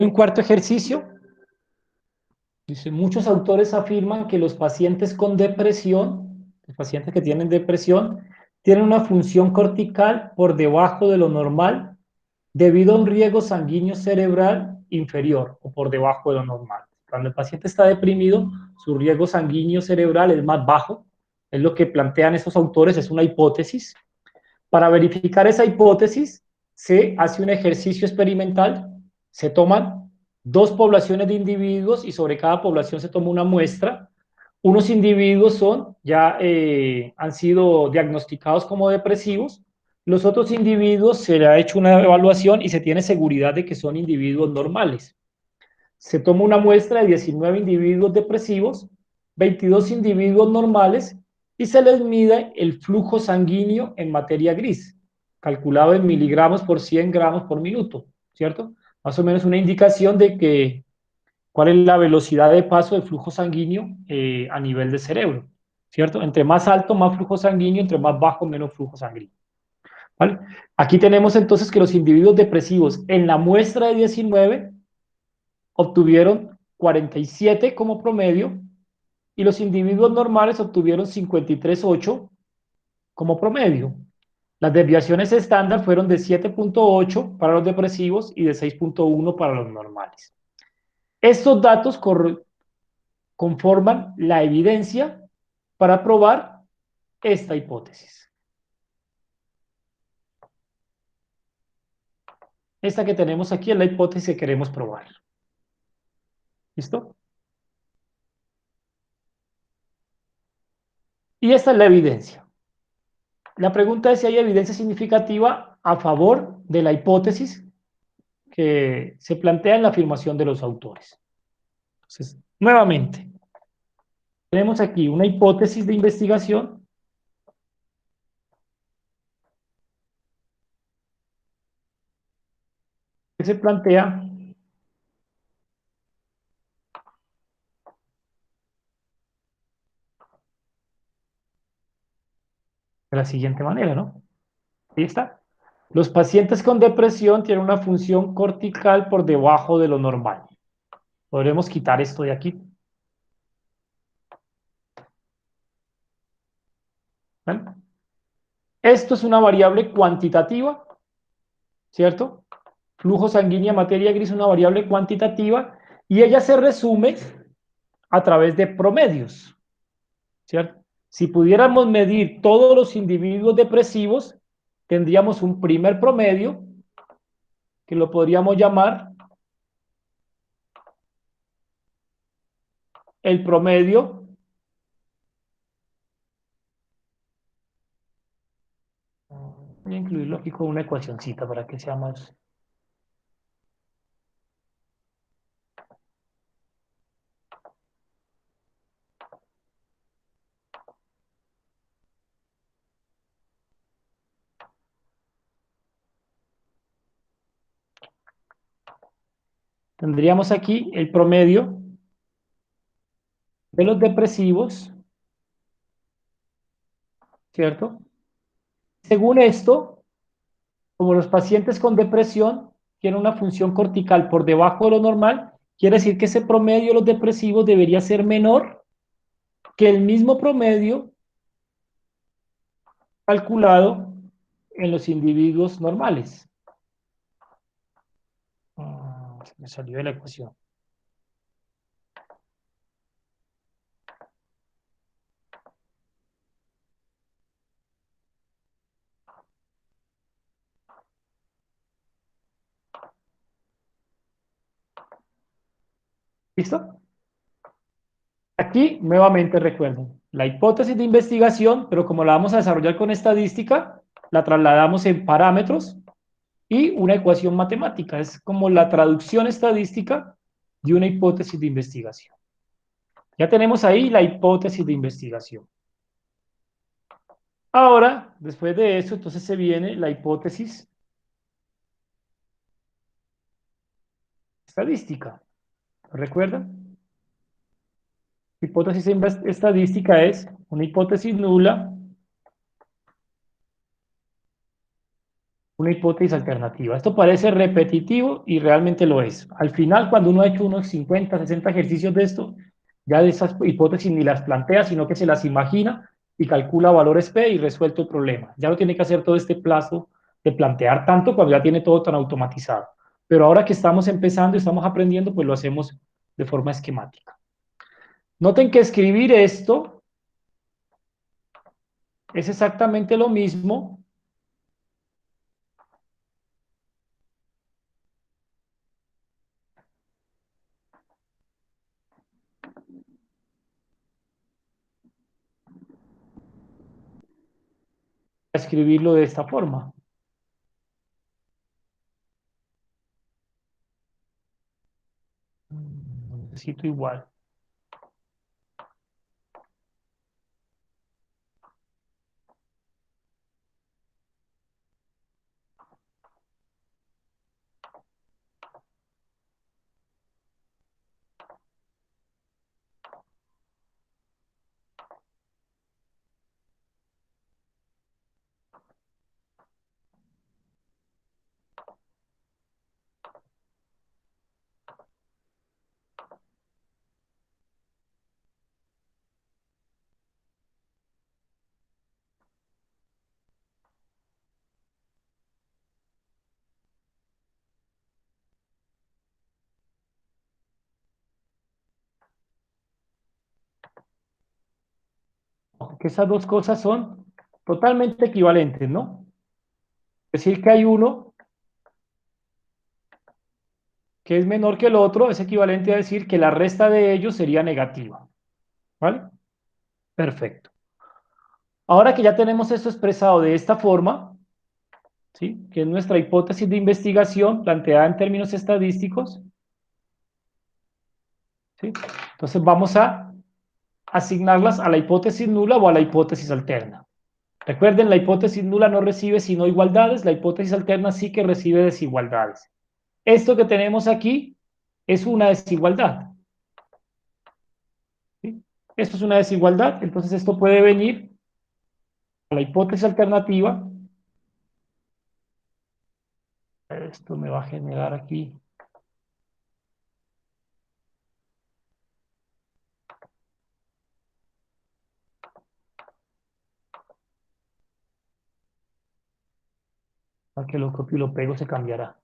Un cuarto ejercicio. Dice, muchos autores afirman que los pacientes con depresión, los pacientes que tienen depresión, tienen una función cortical por debajo de lo normal debido a un riego sanguíneo cerebral inferior o por debajo de lo normal. Cuando el paciente está deprimido, su riego sanguíneo cerebral es más bajo, es lo que plantean estos autores, es una hipótesis. Para verificar esa hipótesis, se hace un ejercicio experimental, se toman dos poblaciones de individuos y sobre cada población se toma una muestra. Unos individuos ya han sido diagnosticados como depresivos, los otros individuos se le ha hecho una evaluación y se tiene seguridad de que son individuos normales. Se toma una muestra de 19 individuos depresivos, 22 individuos normales y se les mide el flujo sanguíneo en materia gris, calculado en miligramos por 100 gramos por minuto, ¿cierto? Más o menos una indicación de que cuál es la velocidad de paso del flujo sanguíneo a nivel de cerebro, ¿cierto? Entre más alto, más flujo sanguíneo, entre más bajo, menos flujo sanguíneo. ¿Vale? Aquí tenemos entonces que los individuos depresivos en la muestra de 19 obtuvieron 47 como promedio y los individuos normales obtuvieron 53,8 como promedio. Las desviaciones estándar fueron de 7,8 para los depresivos y de 6,1 para los normales. Estos datos conforman la evidencia para probar esta hipótesis. Esta que tenemos aquí es la hipótesis que queremos probar. ¿Listo? Y esta es la evidencia. La pregunta es si hay evidencia significativa a favor de la hipótesis que se plantea en la afirmación de los autores. Entonces, nuevamente, tenemos aquí una hipótesis de investigación que se plantea de la siguiente manera, ¿no? Ahí está. Los pacientes con depresión tienen una función cortical por debajo de lo normal. Podremos quitar esto de aquí. ¿Vale? Esto es una variable cuantitativa, ¿cierto? Flujo sanguíneo, materia gris, una variable cuantitativa, y ella se resume a través de promedios, ¿cierto? Si pudiéramos medir todos los individuos depresivos, tendríamos un primer promedio, que lo podríamos llamar el promedio voy a incluirlo aquí con una ecuacioncita para que sea más. Tendríamos aquí el promedio de los depresivos, ¿cierto? Según esto, como los pacientes con depresión tienen una función cortical por debajo de lo normal, quiere decir que ese promedio de los depresivos debería ser menor que el mismo promedio calculado en los individuos normales. Se me salió de la ecuación. ¿Listo? Aquí, nuevamente recuerden, la hipótesis de investigación, pero como la vamos a desarrollar con estadística, la trasladamos en parámetros y una ecuación matemática. Es como la traducción estadística de una hipótesis de investigación. Ya tenemos ahí la hipótesis de investigación. Ahora, después de eso, entonces se viene la hipótesis estadística. ¿Recuerdan? Hipótesis estadística es una hipótesis nula, una hipótesis alternativa. Esto parece repetitivo y realmente lo es. Al final, cuando uno ha hecho unos 50, 60 ejercicios de esto, ya de esas hipótesis ni las plantea, sino que se las imagina y calcula valores P y resuelto el problema. Ya no tiene que hacer todo este plazo de plantear tanto cuando ya tiene todo tan automatizado. Pero ahora que estamos empezando y estamos aprendiendo, pues lo hacemos de forma esquemática. Noten que escribir esto es exactamente lo mismo que escribirlo de esta forma. Necesito igual. Que esas dos cosas son totalmente equivalentes, ¿no? Es decir, que hay uno que es menor que el otro, es equivalente a decir que la resta de ellos sería negativa, ¿vale? Perfecto. Ahora que ya tenemos esto expresado de esta forma, ¿sí? Que es nuestra hipótesis de investigación planteada en términos estadísticos, ¿sí? Entonces vamos a asignarlas a la hipótesis nula o a la hipótesis alterna. Recuerden, la hipótesis nula no recibe sino igualdades, la hipótesis alterna sí que recibe desigualdades. Esto que tenemos aquí es una desigualdad, ¿sí? Esto es una desigualdad, entonces esto puede venir a la hipótesis alternativa. Esto me va a generar aquí. Para que lo copio y lo pego se cambiará.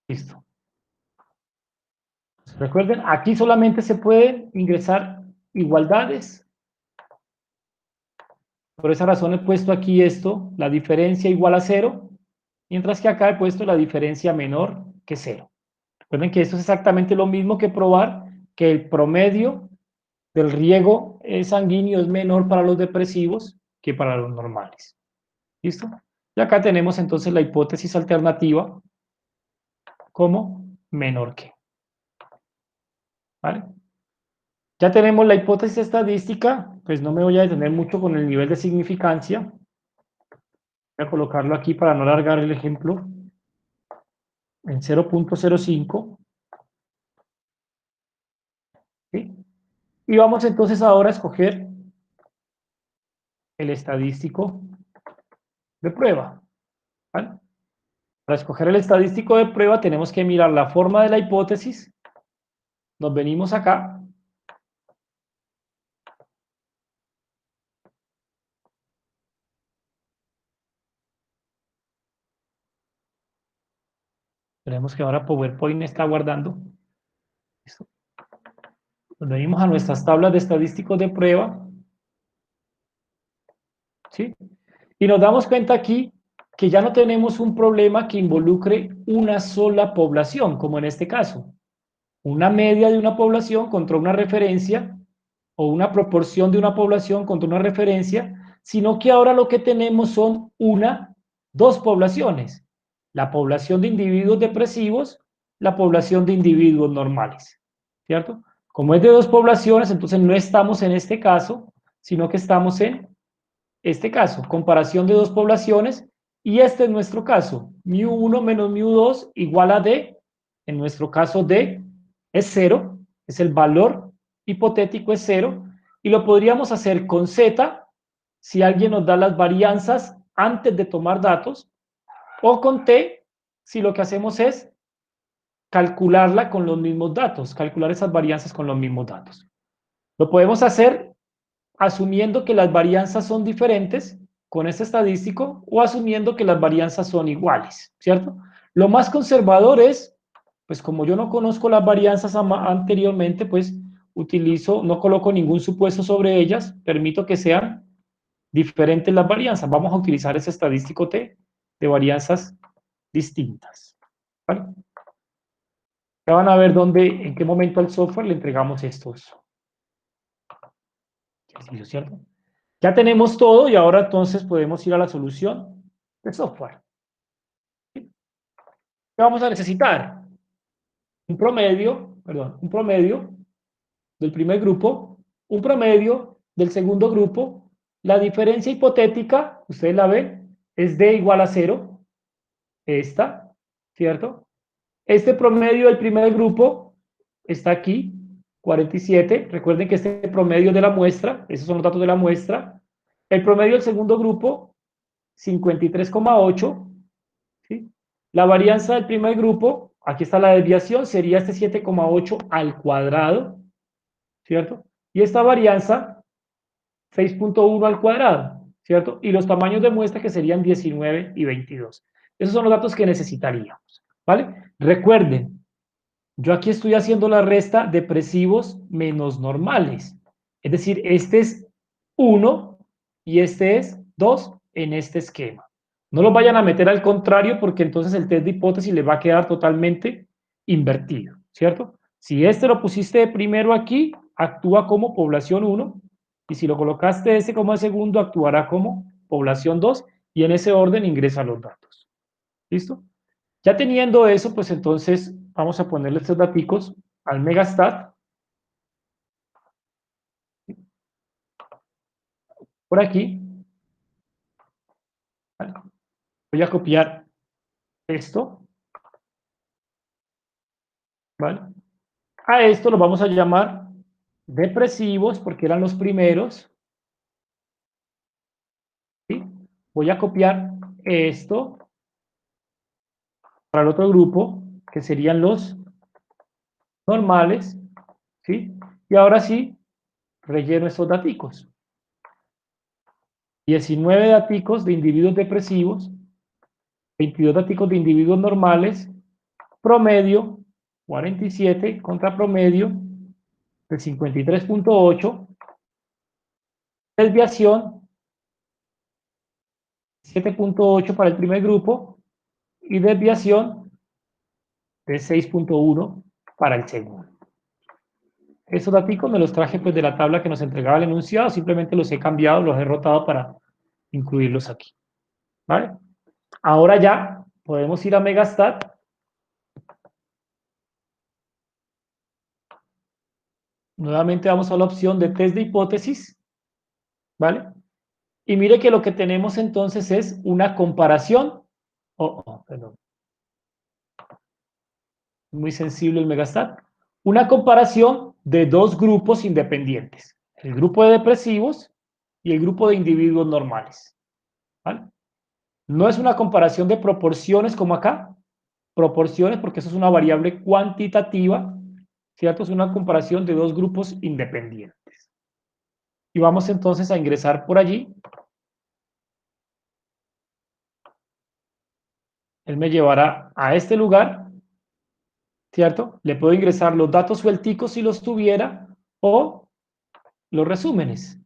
Listo. Recuerden, aquí solamente se pueden ingresar igualdades. Por esa razón he puesto aquí esto, la diferencia igual a 0, mientras que acá he puesto la diferencia menor que 0. Recuerden que esto es exactamente lo mismo que probar que el promedio del riego sanguíneo es menor para los depresivos que para los normales. ¿Listo? Y acá tenemos entonces la hipótesis alternativa como menor que. ¿Vale? Ya tenemos la hipótesis estadística, pues no me voy a detener mucho con el nivel de significancia. Voy a colocarlo aquí para no alargar el ejemplo en 0.05. ¿Sí? Y vamos entonces ahora a escoger el estadístico de prueba. ¿Vale? Para escoger el estadístico de prueba tenemos que mirar la forma de la hipótesis. Nos venimos acá. Esperemos que ahora PowerPoint está guardando. Listo. Nos venimos a nuestras tablas de estadísticos de prueba. ¿Sí? Y nos damos cuenta aquí que ya no tenemos un problema que involucre una sola población, como en este caso. Una media de una población contra una referencia o una proporción de una población contra una referencia, sino que ahora lo que tenemos son dos poblaciones. La población de individuos depresivos, la población de individuos normales. ¿Cierto? Como es de dos poblaciones, entonces no estamos en este caso, sino que estamos en este caso, comparación de dos poblaciones, y este es nuestro caso, μ1 menos μ2 igual a D, en nuestro caso D es 0, es el valor hipotético es 0, y lo podríamos hacer con Z, si alguien nos da las varianzas antes de tomar datos, o con T, si lo que hacemos es calcularla con los mismos datos, calcular esas varianzas con los mismos datos. Lo podemos hacer asumiendo que las varianzas son diferentes con este estadístico o asumiendo que las varianzas son iguales, ¿cierto? Lo más conservador es, pues como yo no conozco las varianzas anteriormente, pues no coloco ningún supuesto sobre ellas, permito que sean diferentes las varianzas. Vamos a utilizar ese estadístico T de varianzas distintas, ¿vale? Ya van a ver en qué momento al software le entregamos estos ejercicios, ¿cierto? Ya tenemos todo y ahora entonces podemos ir a la solución del software. ¿Qué vamos a necesitar? Un promedio del primer grupo, un promedio del segundo grupo. La diferencia hipotética, ustedes la ven, es D igual a 0. Esta, ¿cierto? Este promedio del primer grupo está aquí, 47. Recuerden que este promedio de la muestra, esos son los datos de la muestra. El promedio del segundo grupo 53,8, ¿sí? La varianza del primer grupo, aquí está la desviación, sería este 7,8 al cuadrado, ¿cierto? Y esta varianza, 6,1 al cuadrado, ¿cierto? Y los tamaños de muestra que serían 19 y 22. Esos son los datos que necesitaríamos, ¿vale? Recuerden, yo aquí estoy haciendo la resta de depresivos menos normales. Es decir, este es 1 y este es 2 en este esquema. No lo vayan a meter al contrario porque entonces el test de hipótesis le va a quedar totalmente invertido, ¿cierto? Si este lo pusiste de primero aquí, actúa como población 1 y si lo colocaste este como de segundo, actuará como población 2 y en ese orden ingresa los datos. ¿Listo? Ya teniendo eso, pues entonces vamos a ponerle estos daticos al Megastat. Por aquí. Voy a copiar esto. ¿Vale? A esto lo vamos a llamar depresivos porque eran los primeros. ¿Sí? Voy a copiar esto para el otro grupo, que serían los normales. ¿Sí? Y ahora sí, relleno estos daticos. 19 daticos de individuos depresivos, 22 daticos de individuos normales, promedio 47 contra promedio de 53,8, desviación 7,8 para el primer grupo y desviación de 6,1 para el segundo. Esos datos me los traje pues de la tabla que nos entregaba el enunciado, simplemente los he cambiado, los he rotado para incluirlos aquí. ¿Vale? Ahora ya podemos ir a Megastat. Nuevamente vamos a la opción de test de hipótesis. ¿Vale? Y mire que lo que tenemos entonces es una comparación. Perdón. Muy sensible el Megastat. Una comparación de dos grupos independientes. El grupo de depresivos y el grupo de individuos normales. ¿Vale? No es una comparación de proporciones como acá, proporciones porque eso es una variable cuantitativa, ¿cierto? Es una comparación de dos grupos independientes. Y vamos entonces a ingresar por allí. Él me llevará a este lugar, ¿cierto? Le puedo ingresar los datos suelticos si los tuviera o los resúmenes.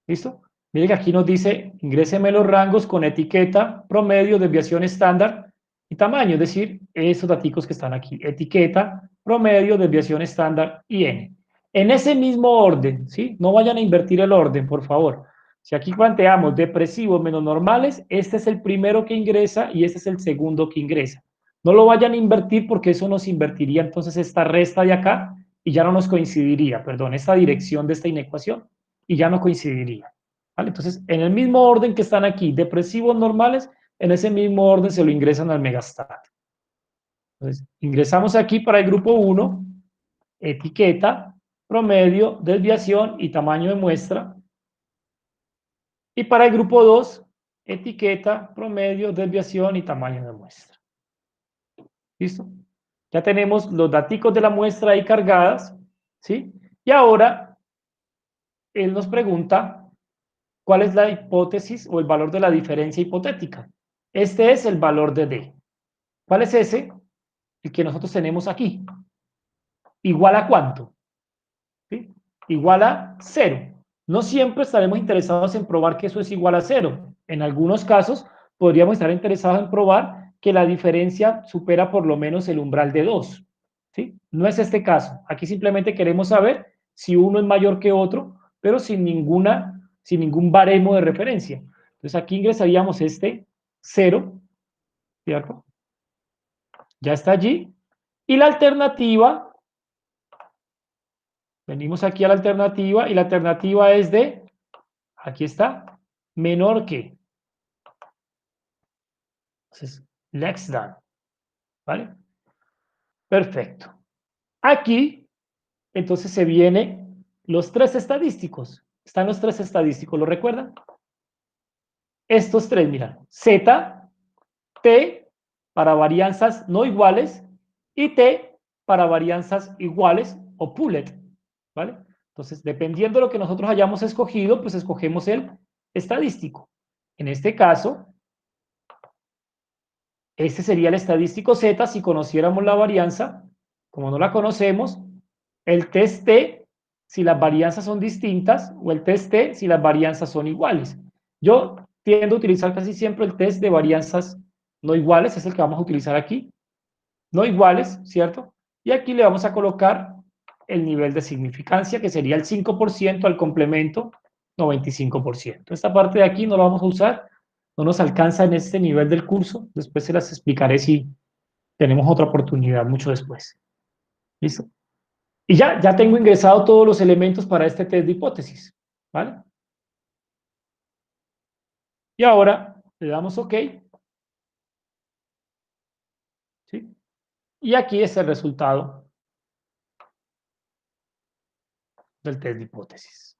¿Listo? Mire que aquí nos dice, ingréseme los rangos con etiqueta, promedio, desviación estándar y tamaño, es decir, esos datos que están aquí, etiqueta, promedio, desviación estándar y n. En ese mismo orden, ¿sí? No vayan a invertir el orden, por favor. Si aquí planteamos depresivos menos normales, este es el primero que ingresa y este es el segundo que ingresa. No lo vayan a invertir porque eso nos invertiría entonces esta resta de acá y ya no nos coincidiría, perdón, esta dirección de esta inecuación y ya no coincidiría. ¿Vale? Entonces, en el mismo orden que están aquí, depresivos normales, en ese mismo orden se lo ingresan al megastat. Entonces, ingresamos aquí para el grupo 1, etiqueta, promedio, desviación y tamaño de muestra. Y para el grupo 2, etiqueta, promedio, desviación y tamaño de muestra. ¿Listo? Ya tenemos los datos de la muestra ahí cargadas, ¿sí? Y ahora él nos pregunta cuál es la hipótesis o el valor de la diferencia hipotética. Este es el valor de D. ¿Cuál es ese? El que nosotros tenemos aquí. ¿Igual a cuánto? ¿Sí? Igual a 0. No siempre estaremos interesados en probar que eso es igual a 0. En algunos casos podríamos estar interesados en probar que la diferencia supera por lo menos el umbral de 2. ¿Sí? No es este caso. Aquí simplemente queremos saber si uno es mayor que otro, pero sin ningún baremo de referencia. Entonces aquí ingresaríamos este 0, ¿cierto? Ya está allí. Y la alternativa, venimos aquí a la alternativa y la alternativa es de, aquí está, menor que. Entonces, less than, ¿vale? Perfecto. Aquí, entonces se vienen los tres estadísticos. Están los tres estadísticos, ¿lo recuerdan? Estos tres, mira, Z, T para varianzas no iguales y T para varianzas iguales o pooled, ¿vale? Entonces, dependiendo de lo que nosotros hayamos escogido, pues escogemos el estadístico. En este caso, este sería el estadístico Z si conociéramos la varianza. Como no la conocemos, el test T si las varianzas son distintas o el test T si las varianzas son iguales. Yo tiendo a utilizar casi siempre el test de varianzas no iguales, es el que vamos a utilizar aquí. No iguales, ¿cierto? Y aquí le vamos a colocar el nivel de significancia, que sería el 5% al complemento 95%. Esta parte de aquí no la vamos a usar, no nos alcanza en este nivel del curso. Después se las explicaré si tenemos otra oportunidad mucho después. ¿Listo? Y ya tengo ingresado todos los elementos para este test de hipótesis. ¿Vale? Y ahora le damos OK. ¿Sí? Y aquí es el resultado del test de hipótesis.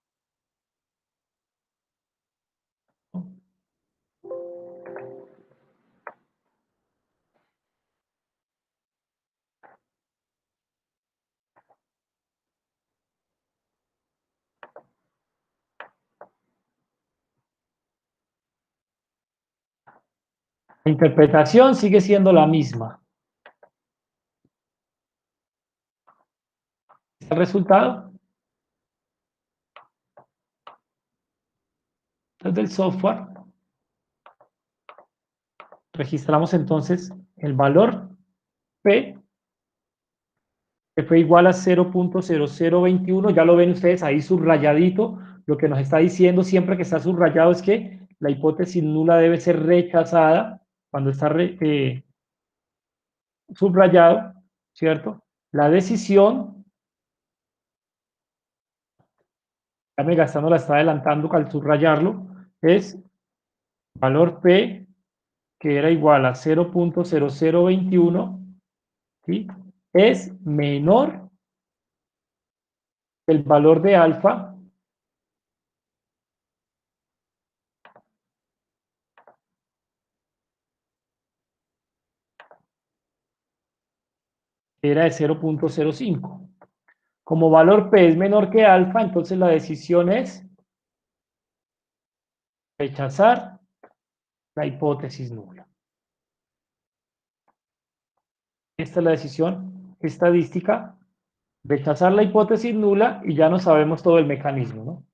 La interpretación sigue siendo la misma. El resultado desde el software. Registramos entonces el valor P, que fue igual a 0.0021. Ya lo ven ustedes ahí subrayadito. Lo que nos está diciendo siempre que está subrayado es que la hipótesis nula debe ser rechazada cuando está subrayado, ¿cierto? La decisión, ya me gastando la está adelantando al subrayarlo, es valor P, que era igual a 0.0021, ¿sí? Es menor que el valor de alfa era de 0.05. Como valor P es menor que alfa, entonces la decisión es rechazar la hipótesis nula. Esta es la decisión estadística, rechazar la hipótesis nula y ya no sabemos todo el mecanismo, ¿no?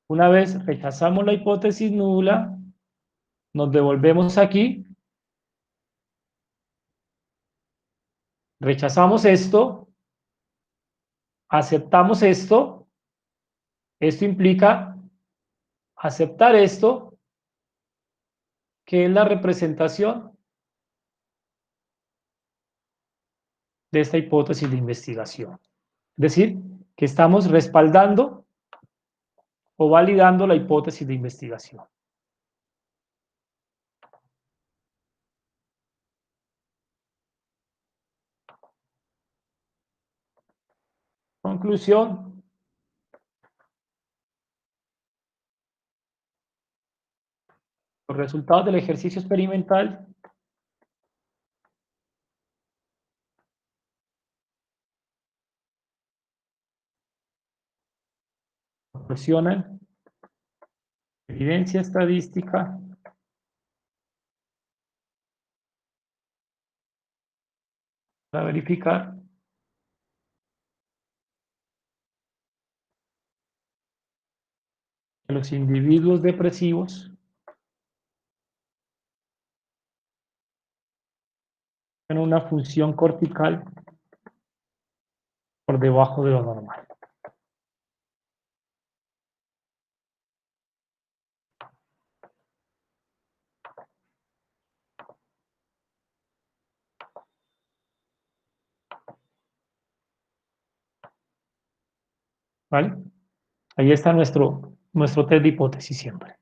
Una vez rechazamos la hipótesis nula, nos devolvemos aquí, rechazamos esto, aceptamos esto, esto implica aceptar esto, que es la representación de esta hipótesis de investigación. Es decir, que estamos respaldando o validando la hipótesis de investigación. Conclusión. Los resultados del ejercicio experimental proporcionan evidencia estadística para verificar que los individuos depresivos tienen una función cortical por debajo de lo normal. ¿Vale? Ahí está nuestro test de hipótesis siempre.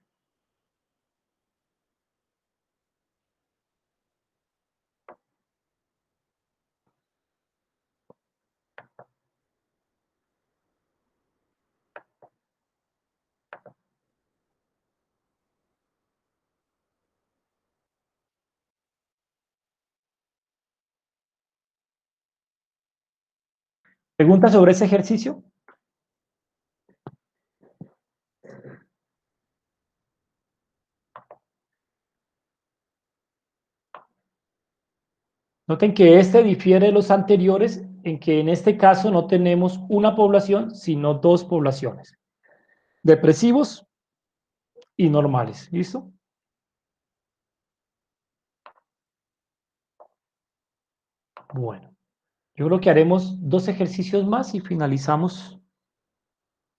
¿Preguntas sobre ese ejercicio? Noten que este difiere de los anteriores en que en este caso no tenemos una población, sino dos poblaciones. Depresivos y normales. ¿Listo? Bueno, yo creo que haremos dos ejercicios más y finalizamos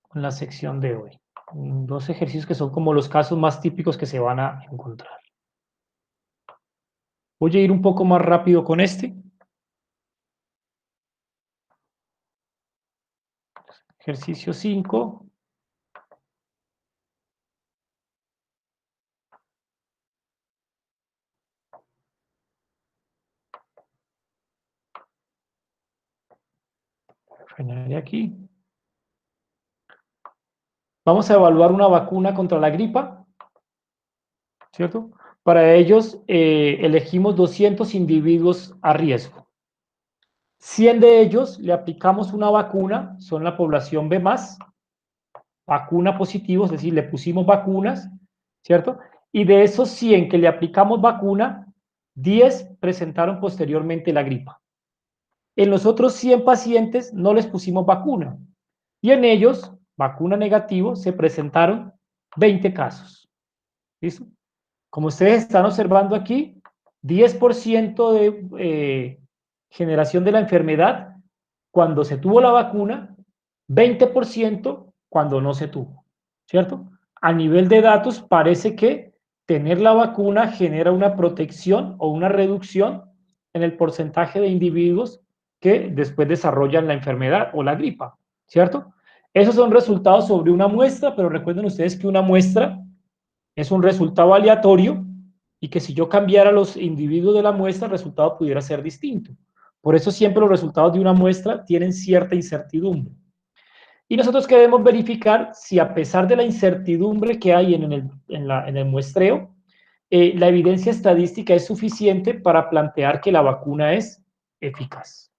con la sección de hoy. Dos ejercicios que son como los casos más típicos que se van a encontrar. Voy a ir un poco más rápido con este. Ejercicio 5. Frenaré aquí. Vamos a evaluar una vacuna contra la gripa, ¿cierto? Para ellos elegimos 200 individuos a riesgo. 100 de ellos le aplicamos una vacuna, son la población B+, vacuna positivo, es decir, le pusimos vacunas, ¿cierto? Y de esos 100 que le aplicamos vacuna, 10 presentaron posteriormente la gripa. En los otros 100 pacientes no les pusimos vacuna. Y en ellos, vacuna negativo, se presentaron 20 casos. ¿Listo? Como ustedes están observando aquí, 10% de generación de la enfermedad cuando se tuvo la vacuna, 20% cuando no se tuvo, ¿cierto? A nivel de datos parece que tener la vacuna genera una protección o una reducción en el porcentaje de individuos que después desarrollan la enfermedad o la gripa, ¿cierto? Esos son resultados sobre una muestra, pero recuerden ustedes que una muestra es un resultado aleatorio y que si yo cambiara los individuos de la muestra, el resultado pudiera ser distinto. Por eso siempre los resultados de una muestra tienen cierta incertidumbre. Y nosotros queremos verificar si a pesar de la incertidumbre que hay en el muestreo, la evidencia estadística es suficiente para plantear que la vacuna es eficaz.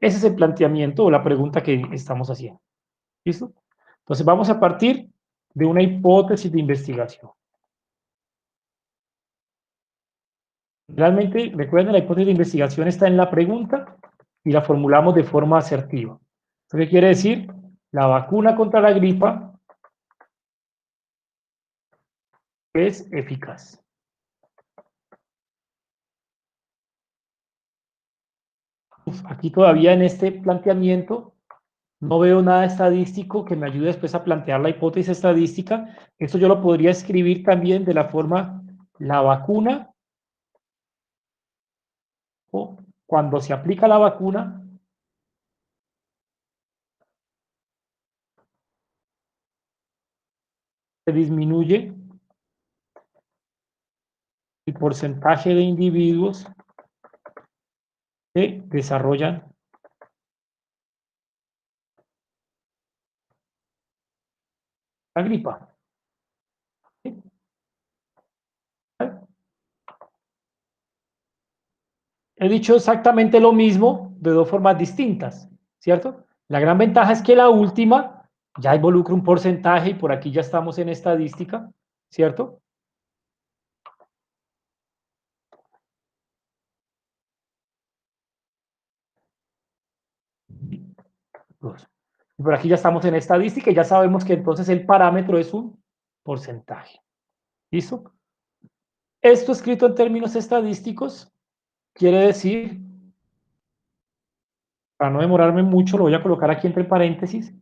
Ese es el planteamiento o la pregunta que estamos haciendo. ¿Listo? Entonces vamos a partir de una hipótesis de investigación. Realmente, recuerden, la hipótesis de investigación está en la pregunta y la formulamos de forma asertiva. ¿Esto qué quiere decir? La vacuna contra la gripa es eficaz. Aquí todavía en este planteamiento no veo nada estadístico que me ayude después a plantear la hipótesis estadística. Esto yo lo podría escribir también de la forma la vacuna, o cuando se aplica la vacuna, se disminuye el porcentaje de individuos que desarrollan la gripa. ¿Sí? He dicho exactamente lo mismo de dos formas distintas, ¿cierto? La gran ventaja es que la última ya involucra un porcentaje y por aquí ya estamos en estadística, ¿cierto? Dos. Y por aquí ya estamos en estadística y ya sabemos que entonces el parámetro es un porcentaje. ¿Listo? Esto escrito en términos estadísticos quiere decir, para no demorarme mucho, lo voy a colocar aquí entre paréntesis,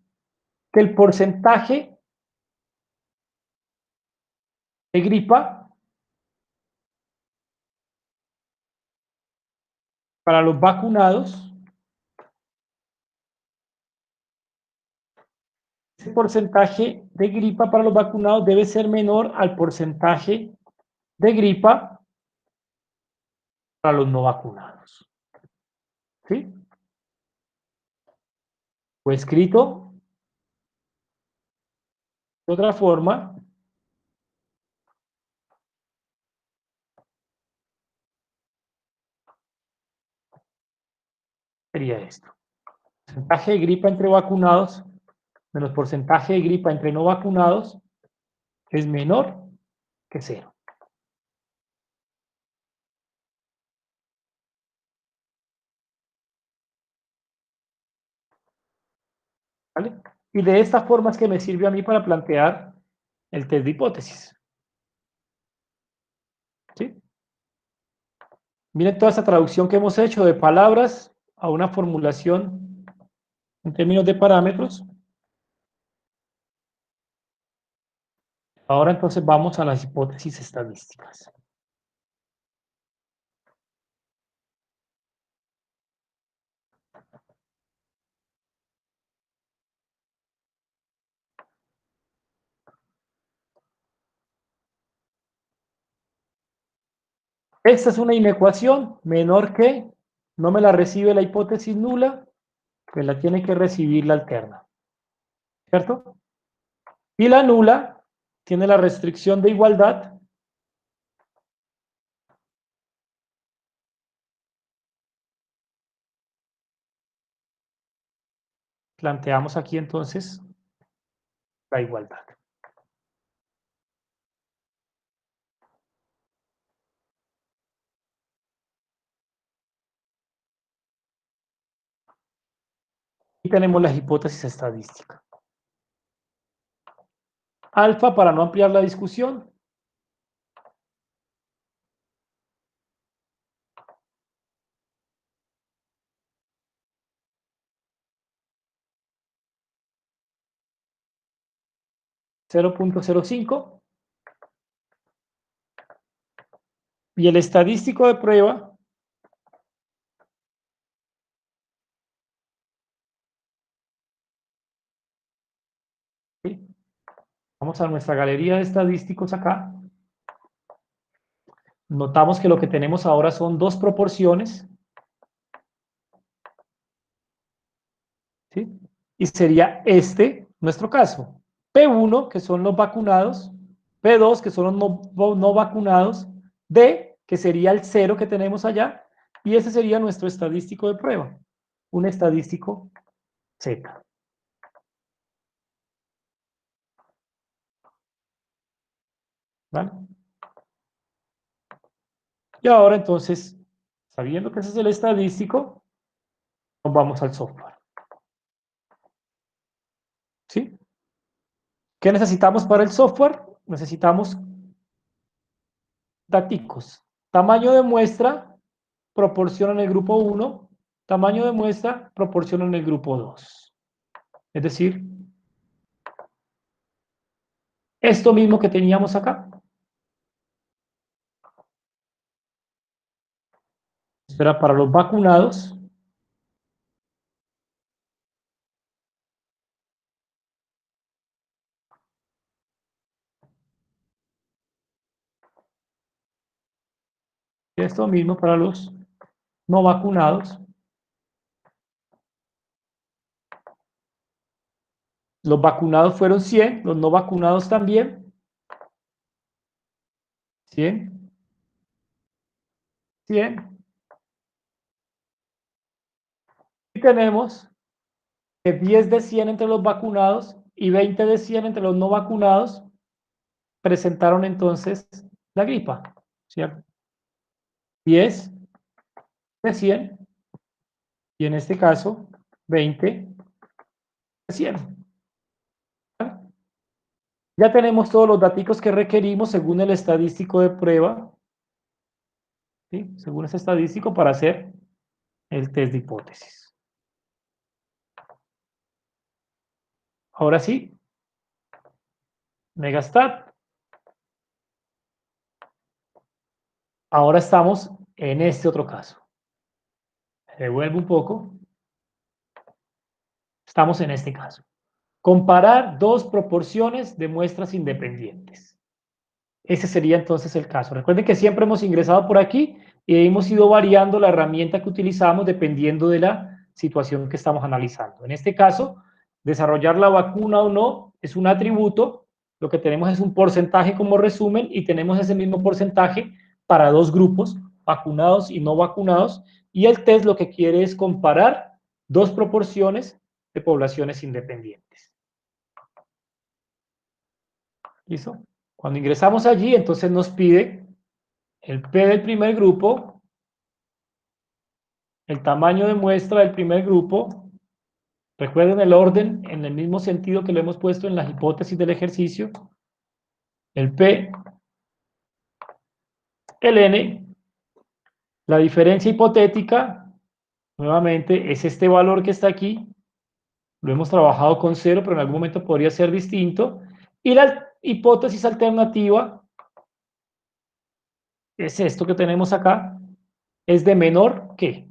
que el porcentaje de gripa para los vacunados, ese porcentaje de gripa para los vacunados debe ser menor al porcentaje de gripa para los no vacunados. ¿Sí? O escrito de otra forma, sería esto. Porcentaje de gripa entre vacunados menos porcentaje de gripa entre no vacunados es menor que cero. ¿Vale? Y de esta forma es que me sirve a mí para plantear el test de hipótesis. ¿Sí? Miren toda esta traducción que hemos hecho de palabras a una formulación en términos de parámetros. Ahora entonces vamos a las hipótesis estadísticas. Esta es una inecuación menor que, no me la recibe la hipótesis nula, pues la tiene que recibir la alterna. ¿Cierto? Y la nula tiene la restricción de igualdad planteamos aquí entonces la igualdad. Y tenemos la hipótesis estadística. Alfa, para no ampliar la discusión, (0.05) y el estadístico de prueba ¿sí? Vamos a nuestra galería de estadísticos acá. Notamos que lo que tenemos ahora son dos proporciones, ¿sí? Y sería nuestro caso. P1, que son los vacunados, P2, que son los no vacunados, D, que sería el 0 que tenemos allá, y ese sería nuestro estadístico de prueba. un estadístico Z. ¿Vale? Y ahora entonces, sabiendo que ese es el estadístico, nos vamos al software. ¿Sí? ¿Qué necesitamos para el software? Necesitamos daticos. Tamaño de muestra, proporciona en el grupo 1. Tamaño de muestra, proporciona en el grupo 2. Es decir, esto mismo que teníamos acá. Espera, para los vacunados, esto mismo para los no vacunados. Los vacunados fueron 100, los no vacunados también. 100, 100. Y tenemos que 10 de 100 entre los vacunados y 20 de 100 entre los no vacunados presentaron entonces la gripa, ¿cierto? 10 de 100 y en este caso 20 de 100. Ya tenemos todos los datos que requerimos según el estadístico de prueba, ¿sí? Según ese estadístico para hacer el test de hipótesis. Ahora sí, Megastat. Ahora estamos en este otro caso. Devuelvo un poco. Estamos en este caso. Comparar dos proporciones de muestras independientes. Ese sería entonces el caso. Recuerden que siempre hemos ingresado por aquí y hemos ido variando la herramienta que utilizamos dependiendo de la situación que estamos analizando. En este caso, desarrollar la vacuna o no es un atributo. Lo que tenemos es un porcentaje como resumen y tenemos ese mismo porcentaje para dos grupos, vacunados y no vacunados. Y el test lo que quiere es comparar dos proporciones de poblaciones independientes. ¿Listo? Cuando ingresamos allí, entonces nos pide el P del primer grupo, el tamaño de muestra del primer grupo. Recuerden el orden en el mismo sentido que lo hemos puesto en las hipótesis del ejercicio. El P, el N, la diferencia hipotética, nuevamente es este valor que está aquí. Lo hemos trabajado con 0, pero en algún momento podría ser distinto. Y la hipótesis alternativa es esto que tenemos acá, es de menor que.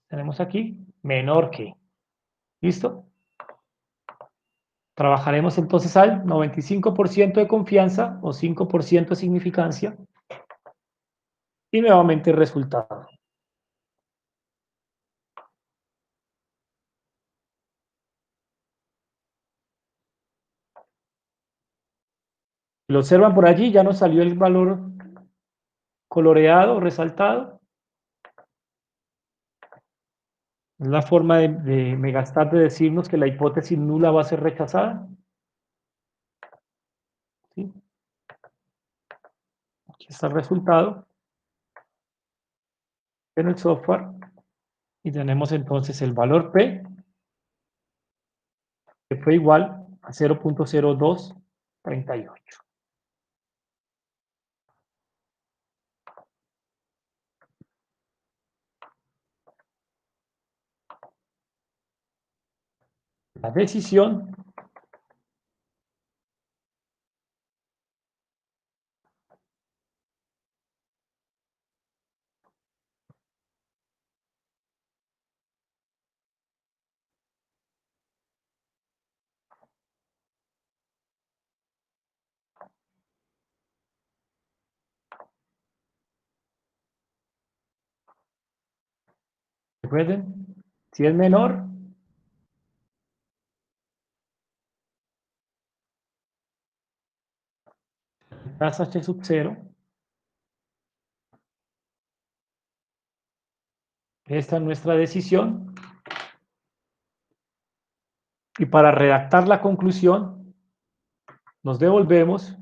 Tenemos aquí menor que. ¿Listo? Trabajaremos entonces al 95% de confianza o 5% de significancia y nuevamente el resultado. Si lo observan por allí, ya nos salió el valor coloreado, resaltado. Es la forma de Megastat de decirnos que la hipótesis nula va a ser rechazada. ¿Sí? Aquí está el resultado en el software y tenemos entonces el valor P que fue igual a 0.0238. La decisión recuerden, si es menor, tasa H sub 0 Esta es nuestra decisión. Y para redactar la conclusión, nos devolvemos,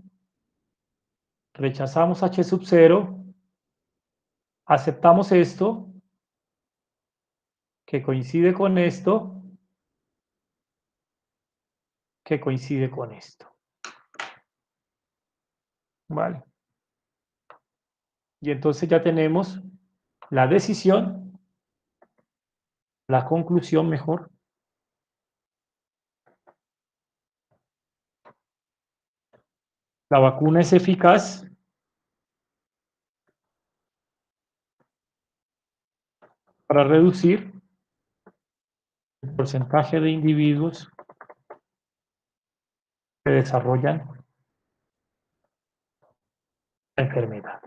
rechazamos h sub 0, aceptamos esto, que coincide con esto, que coincide con esto. ¿Vale? Y entonces ya tenemos la decisión, la conclusión mejor. La vacuna es eficaz para reducir el porcentaje de individuos que desarrollan la enfermedad.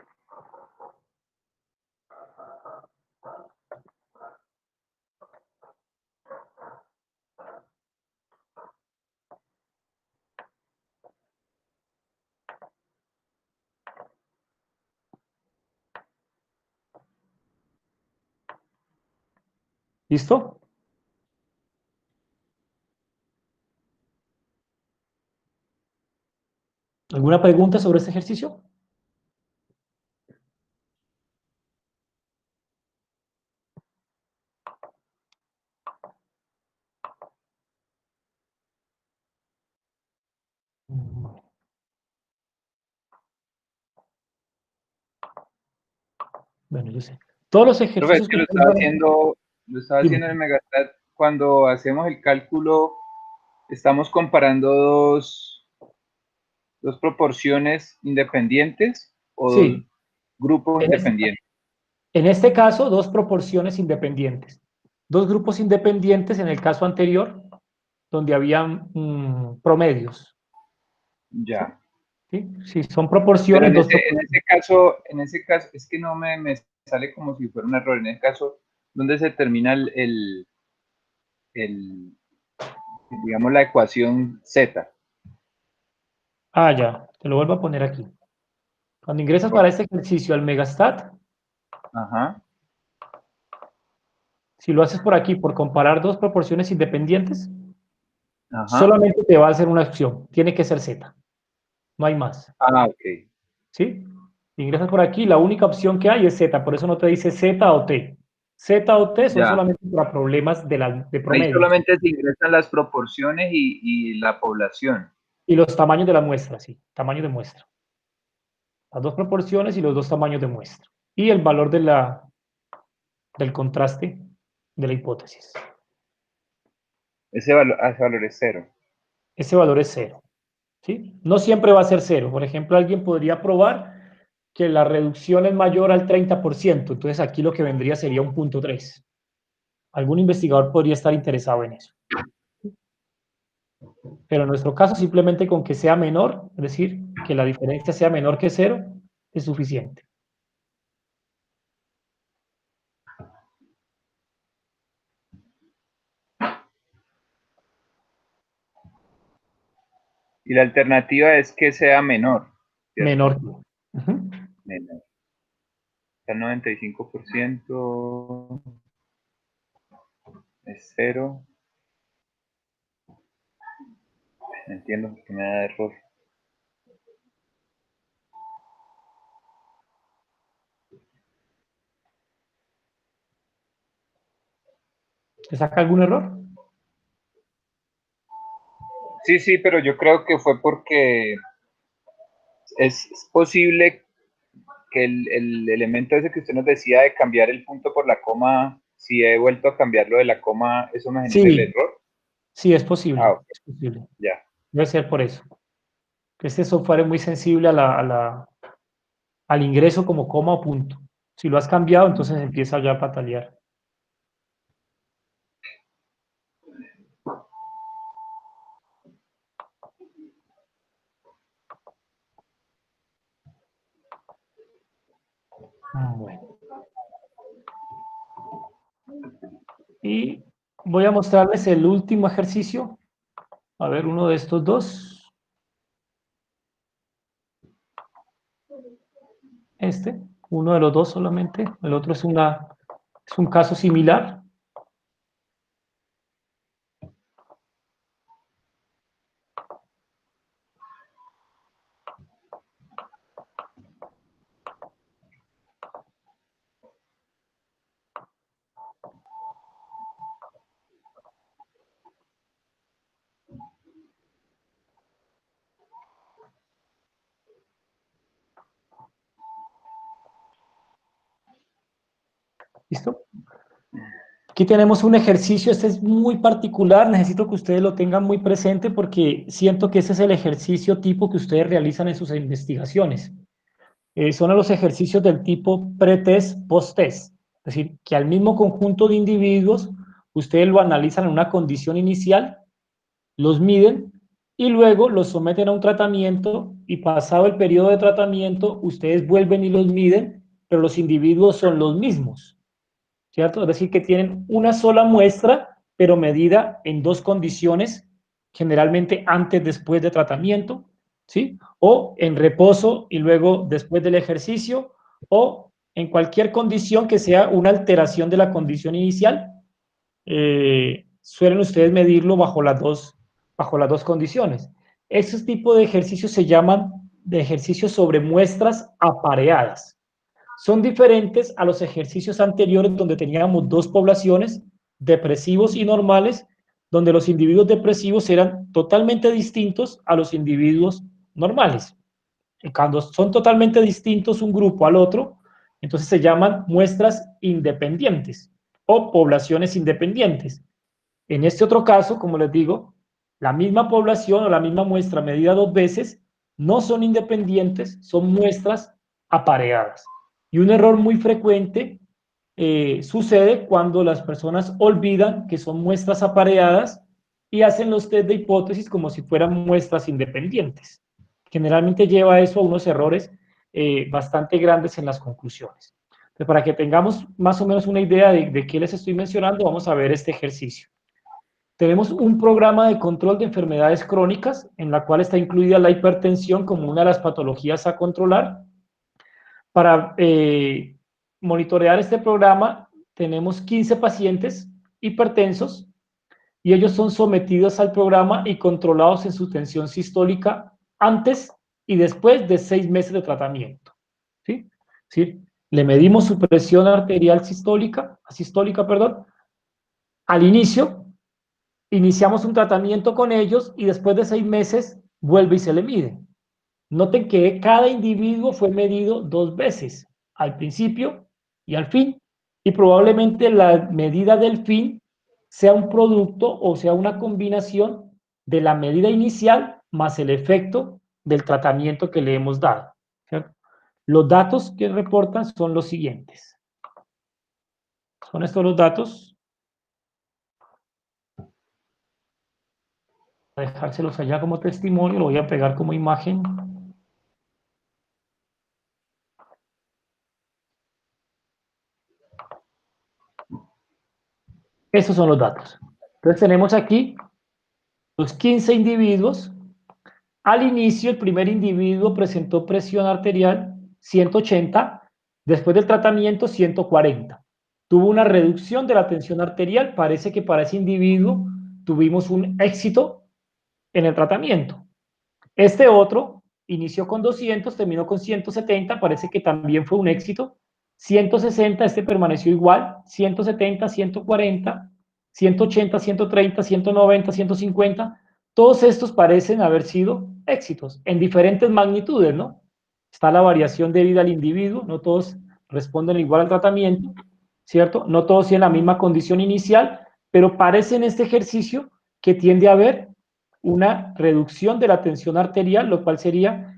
¿Listo? ¿Alguna pregunta sobre este ejercicio? Bueno, yo sé. Todos los Profe, es ejercicios que que ustedes van a... lo estaba Dime. haciendo en el Megastat. Cuando hacemos el cálculo, estamos comparando dos proporciones independientes o dos Sí, grupos en este, independientes. en este caso, dos proporciones independientes. Dos grupos independientes en el caso anterior, donde habían promedios. Ya. ¿Sí? Sí, son Pero proporciones, dos proporciones. en ese caso, es que no me sale como si fuera un error. En ese caso, ¿dónde se termina el digamos, la ecuación Z? Ah, ya, te lo vuelvo a poner aquí. Cuando ingresas para Por- este ejercicio al Megastat, Ajá, si lo haces por aquí, por comparar dos proporciones independientes, ajá. solamente te va a hacer una opción. Tiene que ser Z. No hay más. Ah, ok. ¿Sí? Si ingresas por aquí, la única opción que hay es Z. Por eso no te dice Z o T. Z o T son Ya. solamente para problemas de Ahí promedios. solamente se ingresan las proporciones y la población. Y los tamaños de la muestra, sí. Tamaño de muestra. Las dos proporciones y los dos tamaños de muestra. Y el valor del contraste de la hipótesis. Ese valor es cero. Ese valor es cero. ¿Sí? No siempre va a ser cero. Por ejemplo, alguien podría probar que la reducción es mayor al 30%. Entonces aquí lo que vendría sería un punto 3. Algún investigador podría estar interesado en eso. Pero en nuestro caso, simplemente con que sea menor, es decir, que la diferencia sea menor que cero, es suficiente. Y la alternativa es que sea menor, ¿cierto? Menor que. Uh-huh. Menor. El 95% es cero. No entiendo por qué me da error. ¿Te saca algún error? Sí, sí, pero yo creo que fue porque es posible que el elemento ese que usted nos decía de cambiar el punto por la coma, si he vuelto a cambiarlo de la coma, eso me genera el Sí, error. sí, Ah, posible. ok, Es posible. ya. Debe ser por eso. Este software es muy sensible al ingreso como coma o punto. Si lo has cambiado, entonces empieza ya a patalear. Bueno. Y voy a mostrarles el último ejercicio. A ver, uno de estos dos. Uno de los dos solamente. El otro es una Es un caso similar. ¿Listo? Aquí tenemos un ejercicio, este es muy particular, necesito que ustedes lo tengan muy presente porque siento que ese es el ejercicio tipo que ustedes realizan en sus investigaciones. Son los ejercicios del tipo pre-test, post-test. Es decir, que al mismo conjunto de individuos, ustedes lo analizan en una condición inicial, los miden y luego los someten a un tratamiento y pasado el periodo de tratamiento, ustedes vuelven y los miden, pero los individuos son los mismos. ¿Cierto? Es decir, que tienen una sola muestra, pero medida en dos condiciones, generalmente antes, después de tratamiento, ¿sí? O en reposo y luego después del ejercicio, o en cualquier condición que sea una alteración de la condición inicial, suelen ustedes medirlo bajo las dos condiciones. Esos tipos de ejercicios se llaman de ejercicios sobre muestras apareadas. Son diferentes a los ejercicios anteriores donde teníamos dos poblaciones, depresivos y normales, donde los individuos depresivos eran totalmente distintos a los individuos normales. Y cuando son totalmente distintos un grupo al otro, entonces se llaman muestras independientes o poblaciones independientes. En este otro caso, como les digo, la misma población o la misma muestra medida dos veces no son independientes, son muestras apareadas. Y un error muy frecuente sucede cuando las personas olvidan que son muestras apareadas y hacen los test de hipótesis como si fueran muestras independientes. Generalmente lleva eso a unos errores bastante grandes en las conclusiones. Entonces, para que tengamos más o menos una idea de qué les estoy mencionando, vamos a ver este ejercicio. Tenemos un programa de control de enfermedades crónicas en la cual está incluida la hipertensión como una de las patologías a controlar. Para monitorear este programa tenemos 15 pacientes hipertensos y ellos son sometidos al programa y controlados en su tensión sistólica antes y después de 6 meses de tratamiento. ¿Sí? ¿Sí? Le medimos su presión arterial sistólica, perdón, al inicio. Iniciamos un tratamiento con ellos y después de 6 meses vuelve y se le mide. Noten que cada individuo fue medido dos veces, al principio y al fin, y probablemente la medida del fin sea un producto o sea una combinación de la medida inicial más el efecto del tratamiento que le hemos dado. ¿Cierto? Los datos que reportan son los siguientes. Son estos los datos. Voy a dejárselos allá como testimonio, lo voy a pegar como imagen. Esos son los datos. Entonces tenemos aquí los 15 individuos. Al inicio, el primer individuo presentó presión arterial 180, después del tratamiento 140. Tuvo una reducción de la tensión arterial, parece que para ese individuo tuvimos un éxito en el tratamiento. Este otro inició con 200, terminó con 170, parece que también fue un éxito. 160, este permaneció igual, 170, 140, 180, 130, 190, 150. Todos estos parecen haber sido éxitos en diferentes magnitudes, ¿no? Está la variación de vida al individuo, no todos responden igual al tratamiento, ¿cierto? No todos tienen la misma condición inicial, pero parece en este ejercicio que tiende a haber una reducción de la tensión arterial, lo cual sería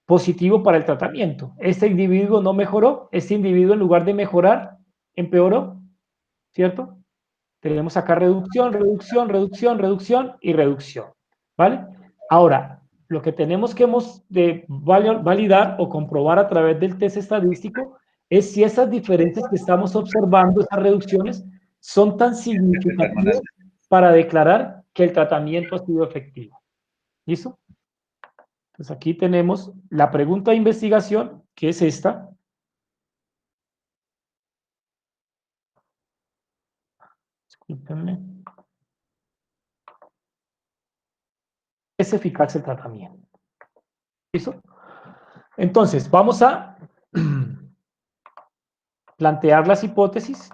positivo para el tratamiento. Este individuo no mejoró, este individuo en lugar de mejorar, empeoró, ¿cierto? Tenemos acá reducción, reducción, reducción, reducción y reducción, ¿vale? Ahora, lo que tenemos que validar o comprobar a través del test estadístico es si esas diferencias que estamos observando, esas reducciones, son tan significativas para declarar que el tratamiento ha sido efectivo. ¿Listo? Entonces aquí tenemos la pregunta de investigación, que es esta. Es eficaz el tratamiento. ¿Listo? Entonces, vamos a plantear las hipótesis.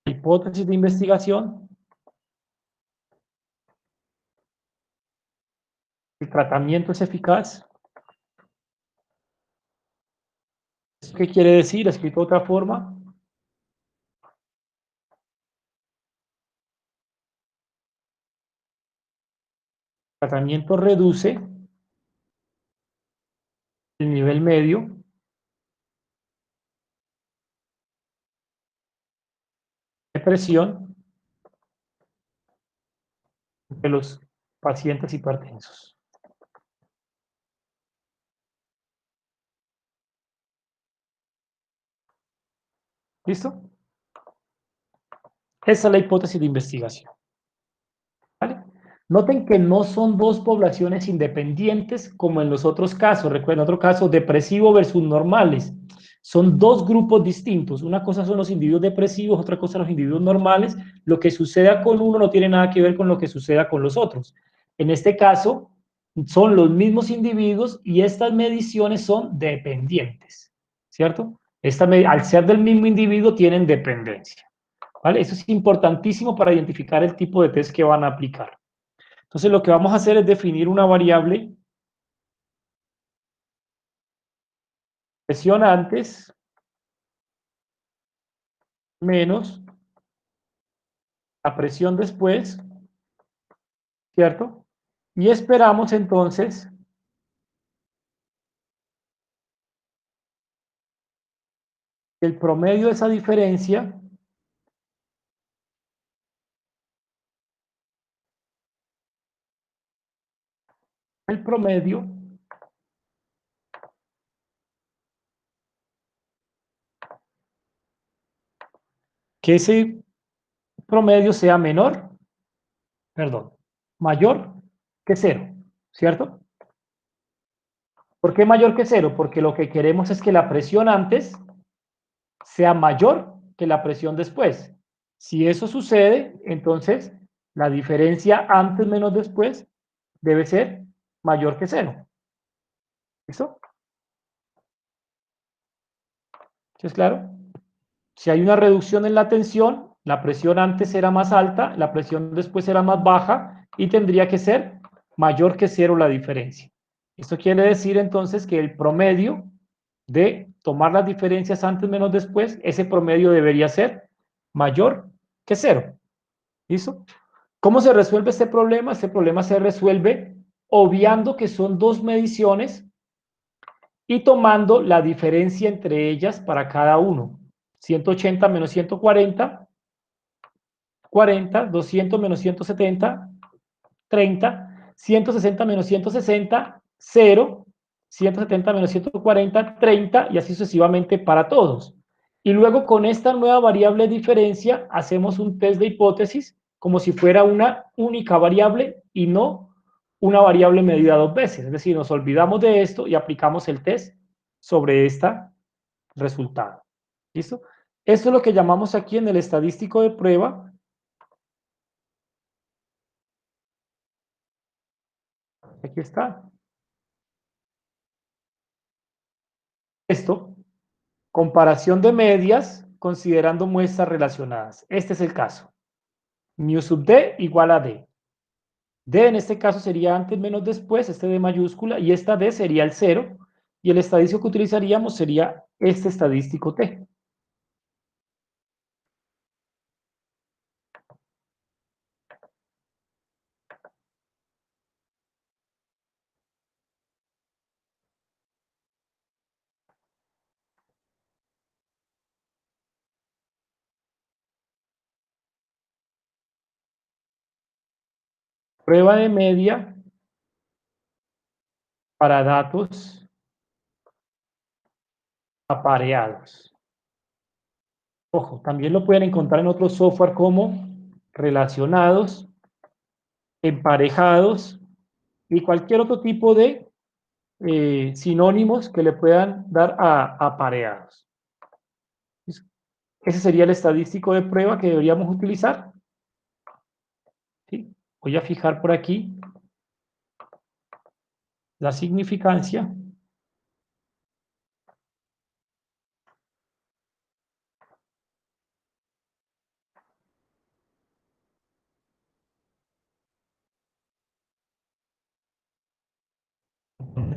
Hipótesis de investigación. El tratamiento es eficaz. ¿Qué quiere decir? Escrito de otra forma. El tratamiento reduce el nivel medio de presión de los pacientes hipertensos. ¿Listo? Esa es la hipótesis de investigación. ¿Vale? Noten que no son dos poblaciones independientes como en los otros casos. Recuerden, otro caso, depresivo versus normales. Son dos grupos distintos. Una cosa son los individuos depresivos, otra cosa los individuos normales. Lo que suceda con uno no tiene nada que ver con lo que suceda con los otros. En este caso, son los mismos individuos y estas mediciones son dependientes, ¿cierto? Al ser del mismo individuo tienen dependencia, ¿vale? Eso es importantísimo para identificar el tipo de test que van a aplicar. Entonces, lo que vamos a hacer es definir una variable presión antes menos la presión después, ¿cierto? Y esperamos entonces que el promedio de esa diferencia el promedio que ese promedio sea mayor que cero, ¿cierto? ¿Por qué mayor que cero? Porque lo que queremos es que la presión antes sea mayor que la presión después. Si eso sucede, entonces la diferencia antes menos después debe ser mayor que cero. ¿Listo? ¿Sí es claro? Si hay una reducción en la tensión, la presión antes era más alta, la presión después era más baja y tendría que ser mayor que cero la diferencia. Esto quiere decir entonces que el promedio de tomar las diferencias antes menos después, ese promedio debería ser mayor que cero. ¿Listo? ¿Cómo se resuelve este problema? Este problema se resuelve obviando que son dos mediciones y tomando la diferencia entre ellas para cada uno. 180 menos 140, 40, 200 menos 170, 30, 160 menos 160, 0, 170 menos 140, 30 y así sucesivamente para todos. Y luego con esta nueva variable de diferencia hacemos un test de hipótesis como si fuera una única variable y no una variable medida dos veces. Es decir, nos olvidamos de esto y aplicamos el test sobre este resultado. ¿Listo? Esto es lo que llamamos aquí en el estadístico de prueba. Aquí está. Esto, comparación de medias considerando muestras relacionadas. Este es el caso. Mu sub D igual a D. D en este caso sería antes menos después, este D mayúscula, y esta D sería el cero, y el estadístico que utilizaríamos sería este estadístico T. Prueba de media para datos apareados. Ojo, también lo pueden encontrar en otros software como relacionados, emparejados y cualquier otro tipo de sinónimos que le puedan dar a apareados. Ese sería el estadístico de prueba que deberíamos utilizar. ¿Sí? Voy a fijar por aquí la significancia.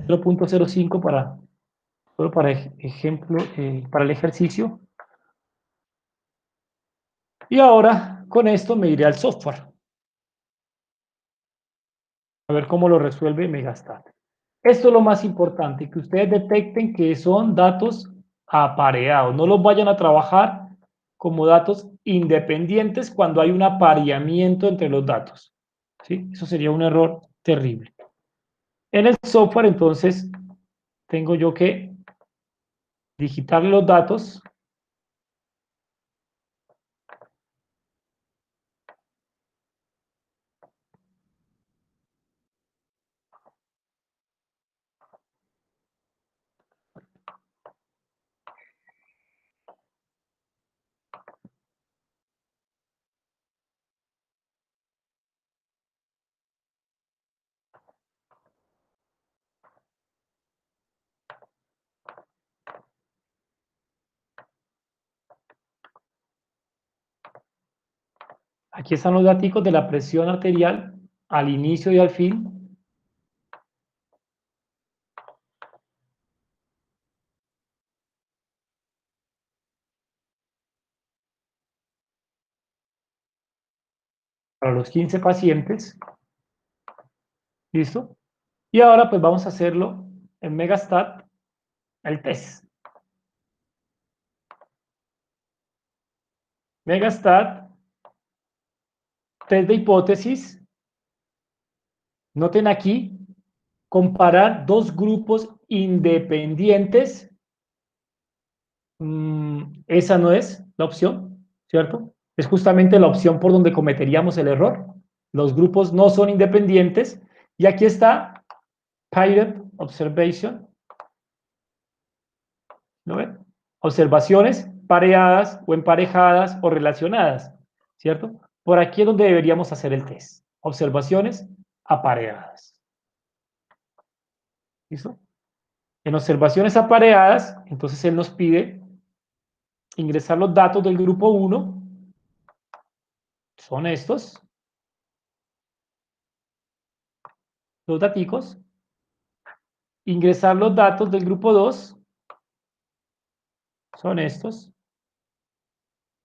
Cero punto cero cinco para, solo para ejemplo, para el ejercicio. Y ahora con esto me iré al software. A ver cómo lo resuelve Megastat. Esto es lo más importante, que ustedes detecten que son datos apareados. No los vayan a trabajar como datos independientes cuando hay un apareamiento entre los datos. ¿Sí? Eso sería un error terrible. En el software, entonces, tengo yo que digitar los datos. Aquí están los datos de la presión arterial al inicio y al fin. Para los 15 pacientes. ¿Listo? Y ahora pues vamos a hacerlo en Megastat, el test. Megastat, test de hipótesis. Noten aquí, comparar dos grupos independientes. Esa no es la opción, ¿cierto? Es justamente la opción por donde cometeríamos el error. Los grupos no son independientes. Y aquí está Paired Observation. ¿Lo ven? Observaciones pareadas o emparejadas o relacionadas, ¿cierto? Por aquí es donde deberíamos hacer el test. Observaciones apareadas. ¿Listo? En observaciones apareadas, entonces él nos pide ingresar los datos del grupo 1, son estos, los daticos, ingresar los datos del grupo 2, son estos,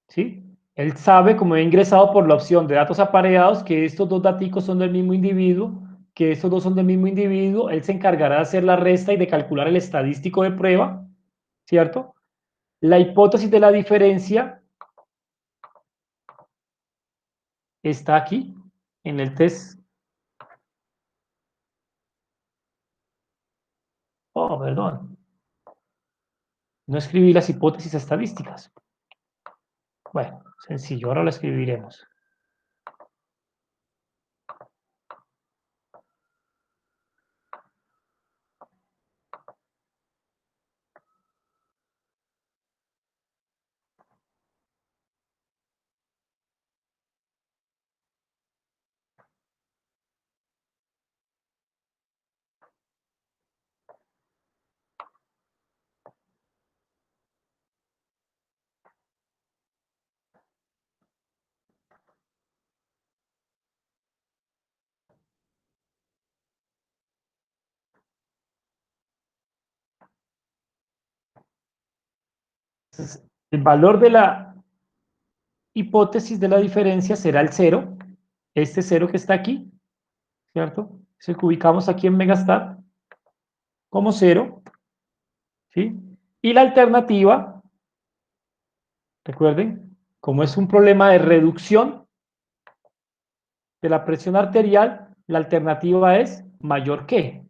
¿sí? Él sabe, como he ingresado por la opción de datos apareados, que estos dos daticos son del mismo individuo, que estos dos son del mismo individuo, él se encargará de hacer la resta y de calcular el estadístico de prueba, ¿cierto? La hipótesis de la diferencia está aquí, en el test. Oh, perdón. No escribí las hipótesis estadísticas. Bueno, sencillo, ahora lo escribiremos. Entonces, el valor de la hipótesis de la diferencia será el cero, este cero que está aquí, ¿cierto? Es el que ubicamos aquí en Megastat como cero, ¿sí? Y la alternativa, recuerden, como es un problema de reducción de la presión arterial, la alternativa es mayor que.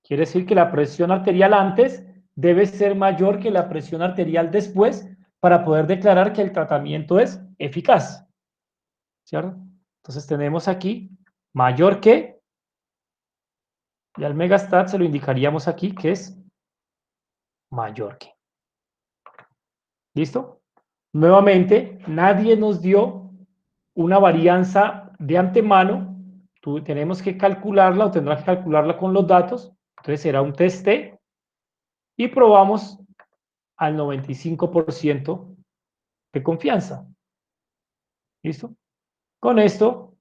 Quiere decir que la presión arterial antes debe ser mayor que la presión arterial después para poder declarar que el tratamiento es eficaz. ¿Cierto? Entonces tenemos aquí mayor que, y al megastat se lo indicaríamos aquí que es mayor que. ¿Listo? Nuevamente, nadie nos dio una varianza de antemano. Tenemos que calcularla o tendrá que calcularla con los datos. Entonces será un test T y probamos al 95% de confianza. ¿Listo? Con esto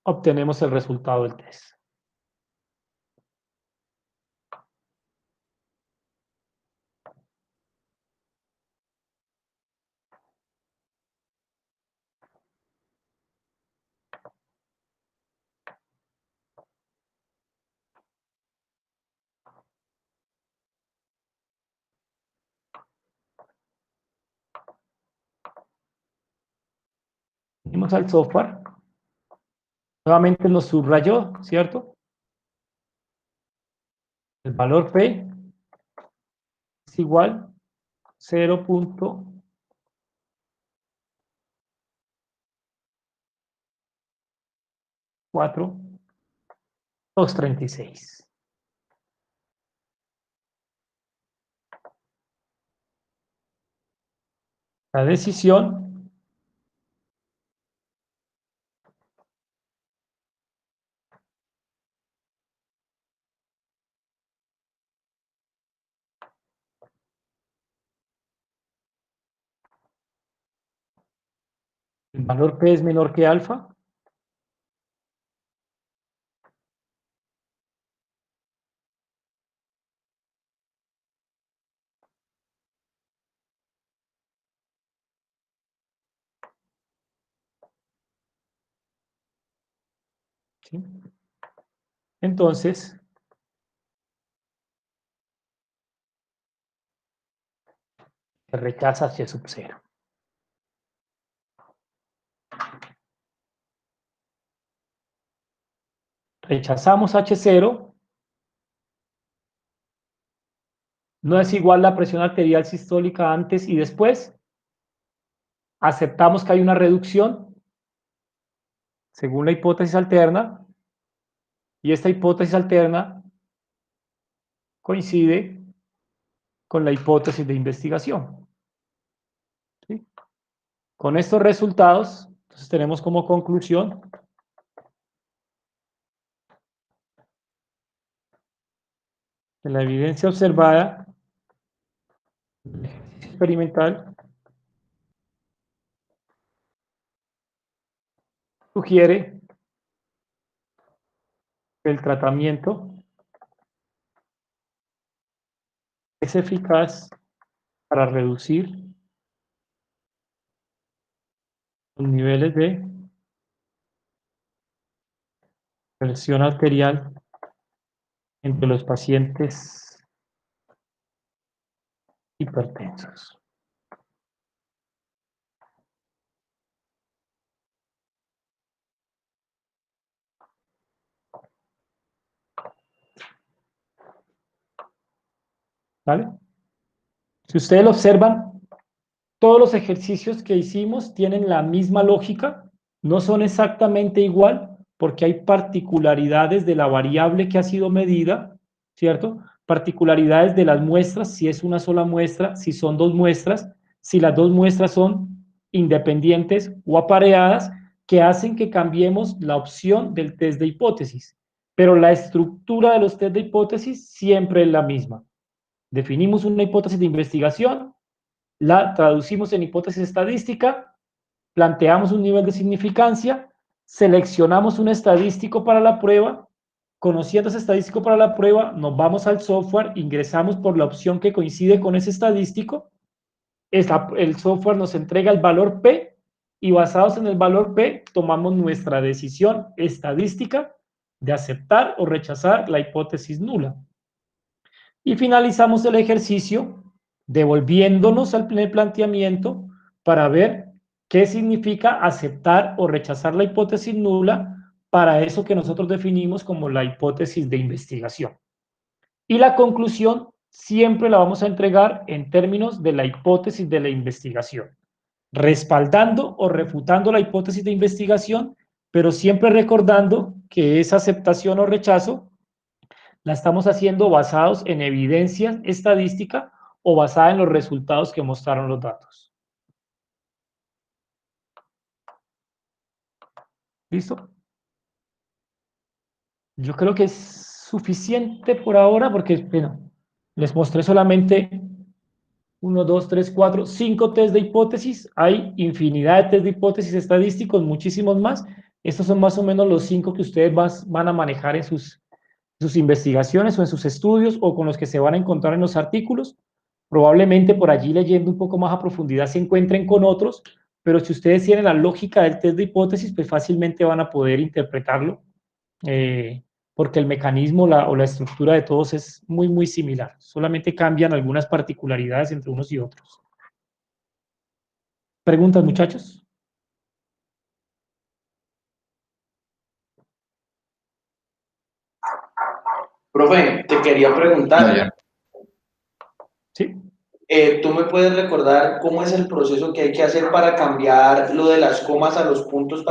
obtenemos el resultado del test. Venimos al software. Nuevamente nos subrayó, ¿cierto? El valor P es igual 0.4236. La decisión el valor P es menor que alfa. ¿Sí? Entonces, se rechaza H sub 0. Rechazamos H0, no es igual la presión arterial sistólica antes y después. Aceptamos que hay una reducción según la hipótesis alterna y esta hipótesis alterna coincide con la hipótesis de investigación. ¿Sí? Con estos resultados, entonces tenemos como conclusión que la evidencia observada experimental sugiere que el tratamiento es eficaz para reducir los niveles de presión arterial entre los pacientes hipertensos. ¿Vale? Si ustedes lo observan, todos los ejercicios que hicimos tienen la misma lógica, no son exactamente igual, porque hay particularidades de la variable que ha sido medida, ¿cierto? Particularidades de las muestras, si es una sola muestra, si son dos muestras, si las dos muestras son independientes o apareadas, que hacen que cambiemos la opción del test de hipótesis. Pero la estructura de los test de hipótesis siempre es la misma. Definimos una hipótesis de investigación, la traducimos en hipótesis estadística, planteamos un nivel de significancia, seleccionamos un estadístico para la prueba, conociendo ese estadístico para la prueba, nos vamos al software, ingresamos por la opción que coincide con ese estadístico, el software nos entrega el valor P y basados en el valor P tomamos nuestra decisión estadística de aceptar o rechazar la hipótesis nula. Y finalizamos el ejercicio devolviéndonos al primer planteamiento para ver qué significa aceptar o rechazar la hipótesis nula para eso que nosotros definimos como la hipótesis de investigación. Y la conclusión siempre la vamos a entregar en términos de la hipótesis de la investigación, respaldando o refutando la hipótesis de investigación, pero siempre recordando que esa aceptación o rechazo la estamos haciendo basados en evidencia estadística o basada en los resultados que mostraron los datos. ¿Listo? Yo creo que es suficiente por ahora porque, bueno, les mostré solamente 1, 2, 3, 4, 5 test de hipótesis. Hay infinidad de test de hipótesis estadísticos, muchísimos más. Estos son más o menos los 5 que ustedes van a manejar en sus investigaciones o en sus estudios o con los que se van a encontrar en los artículos. Probablemente por allí leyendo un poco más a profundidad se encuentren con otros, pero si ustedes tienen la lógica del test de hipótesis, pues fácilmente van a poder interpretarlo, porque el mecanismo o la estructura de todos es muy, muy similar. Solamente cambian algunas particularidades entre unos y otros. ¿Preguntas, muchachos? Profe, te quería preguntar, Sí. ¿tú me puedes recordar cómo es el proceso que hay que hacer para cambiar lo de las comas a los puntos?